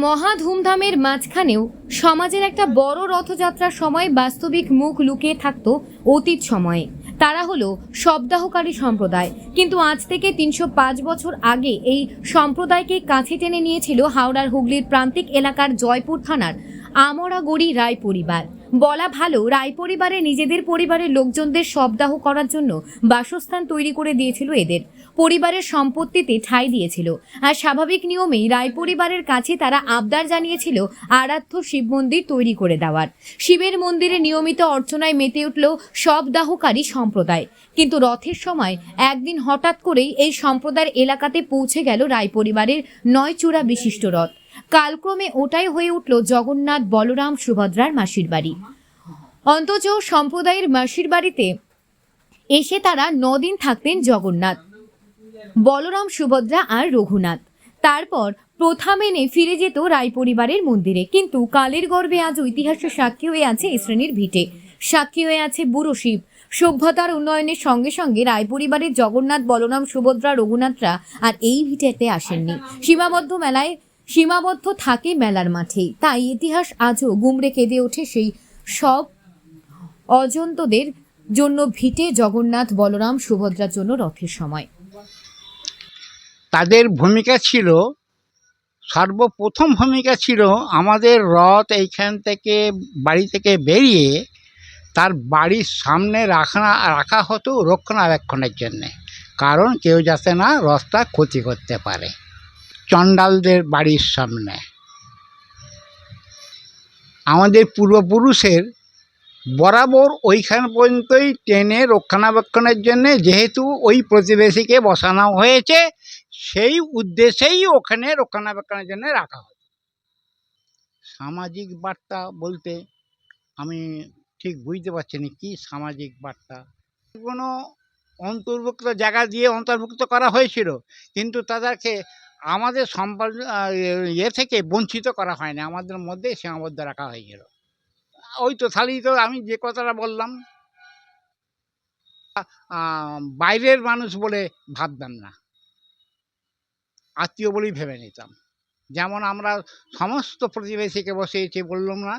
মহা ধুমধামের মাঝখানেও সমাজের একটা বড় রথযাত্রার সময় বাস্তবিক মুখ লুকিয়ে থাকতো অতীত সময়ে। তারা হলো শবদাহকারী সম্প্রদায়। কিন্তু আজ থেকে ৩০৫ বছর আগে এই সম্প্রদায়কে কাছে টেনে নিয়েছিল হাওড়ার হুগলির প্রান্তিক এলাকার জয়পুর থানার আমরাগড়ি রায় পরিবার। বলা ভালো, রায় পরিবারে নিজেদের পরিবারের লোকজনদের শবদাহ করার জন্য বাসস্থান তৈরি করে দিয়েছিল এদের। পরিবারের সম্পত্তিতে ঠাঁই দিয়েছিল। আর স্বাভাবিক নিয়মেই রায় পরিবারের কাছে তারা আবদার জানিয়েছিল আরাধ্য শিব মন্দির তৈরি করে দেওয়ার। শিবের মন্দিরে নিয়মিত অর্চনায় মেতে উঠল শবদাহকারী সম্প্রদায়। কিন্তু রথের সময় একদিন হঠাৎ করেই এই সম্প্রদায়ের এলাকাতে পৌঁছে গেল রায় পরিবারের ৯ চূড়া বিশিষ্ট রথ। কালক্রমে ওটাই হয়ে উঠল জগন্নাথ বলরাম সুভদ্রার মাসির বাড়ি। অন্তত সম্প্রদায়ের মাসির বাড়িতে এসে তারা ৯ দিন থাকতেন জগন্নাথ, বলরাম, সুভদ্রা আর রঘুনাথ। তারপর প্রথা মেনে ফিরে যেত রায় পরিবারের মন্দিরে। কিন্তু কালের গর্ভে আজও ইতিহাসের সাক্ষী হয়ে আছে এই শ্রেণীর ভিটে, সাক্ষী হয়ে আছে বুড়ো শিব। সভ্যতার উন্নয়নের সঙ্গে সঙ্গে রায় পরিবারের জগন্নাথ, বলরাম, সুভদ্রা, রঘুনাথরা আর এই ভিটেতে আসেননি। সীমাবদ্ধ থাকে মেলার মাঠেই। তাই ইতিহাস আজও গুমড়ে কেঁদে ওঠে সেই সব অজন্তদের জন্য ভিটে জগন্নাথ, বলরাম, সুভদ্রার জন্য রথের সময়। তাদের ভূমিকা ছিল, সর্বপ্রথম ভূমিকা ছিল আমাদের রথ এইখান থেকে বাড়ি থেকে বেরিয়ে তার বাড়ির সামনে রাখা হতো রক্ষণাবেক্ষণের জন্যে, কারণ কেউ যাতে না রথটা ক্ষতি করতে পারে। চণ্ডালদের বাড়ির সামনে আমাদের পূর্বপুরুষের বরাবর ওইখান পর্যন্তই টেনে রক্ষণাবেক্ষণের জন্যে, যেহেতু ওই প্রতিবেশীকে বসানো হয়েছে সেই উদ্দেশ্যেই ওখানে রক্ষণাবেক্ষণের জন্য রাখা হয়। সামাজিক বার্তা বলতে আমি ঠিক বুঝতে পারছি না কি সামাজিক বার্তা। কোনো অন্তর্ভুক্ত জায়গা দিয়ে অন্তর্ভুক্ত করা হয়েছিল, কিন্তু তাদেরকে আমাদের থেকে বঞ্চিত করা হয়নি, আমাদের মধ্যে সীমাবদ্ধ রাখা হয়েছিল। ওই তো তাহলেই তো আমি যে কথাটা বললাম, বাইরের মানুষ বলে ভাবতাম না, আত্মীয় বলেই ভেবে নিতাম। যেমন আমরা সমস্ত প্রতিবেশীকে বসিয়েছি, বললাম না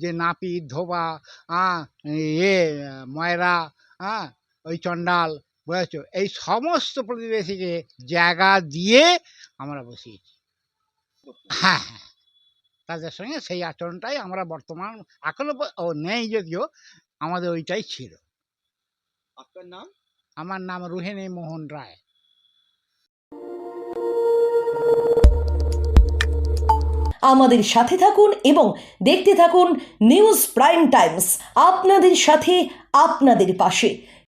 যে নাপিত, ধোবা, ময়রা, ওই চণ্ডাল, বুঝেছ, এই সমস্ত প্রতিবেশীকে জায়গা দিয়ে আমরা বসিয়েছি। হ্যাঁ হ্যাঁ, তাদের সঙ্গে সেই আচরণটাই আমরা বর্তমান এখনো নেই, যদিও আমাদের ওইটাই ছিল। আপনার নাম? আমার নাম রোহিণী মোহন রায়। আমাদের সাথে থাকুন এবং দেখতে থাকুন নিউজ প্রাইম টাইমস, আপনাদের সাথে, আপনাদের পাশে।